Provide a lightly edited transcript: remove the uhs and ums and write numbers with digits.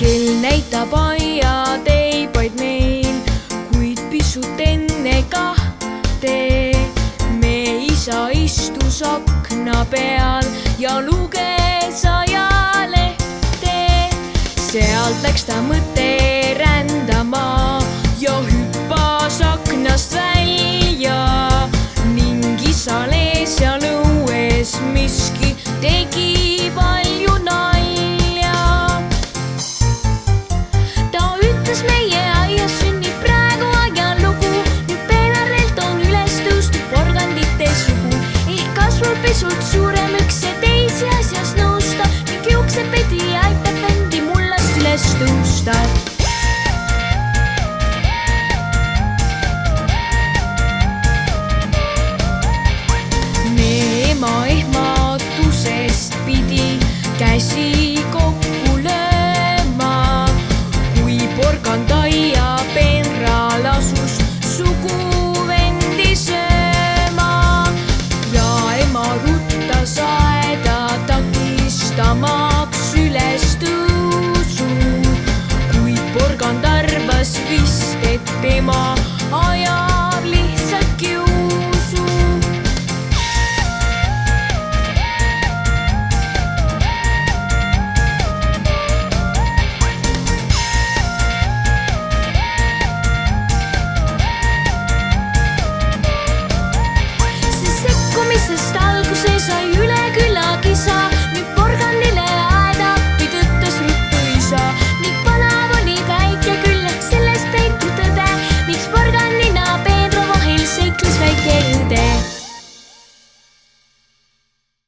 kel näitab aiateibaid meil, kuid pisut enne 2. Me isa istus akna peal ja luges ajalehte. Sealt läks ta mõte rändama ja hüppas aknast välja ning isa lees ja lõues miski tegi palju nalja. Ta ütles, meie aias sünnib praegu ajalugu, nüüd peenarelt on üles tõustud porgandite sugu. Ehk kasvab pisut suurem üks ja teisi asjas nõusta ning juukseb pidi ja aitab vendi mullast üles tõusta. Ema ehmatusest pidi käsi kokku lööma, kui porgandaia peenral asus suguvendi sööma. Ja ema ruttas aeda takistamaks üles tõusu, kuid porgand arvas vist, et tema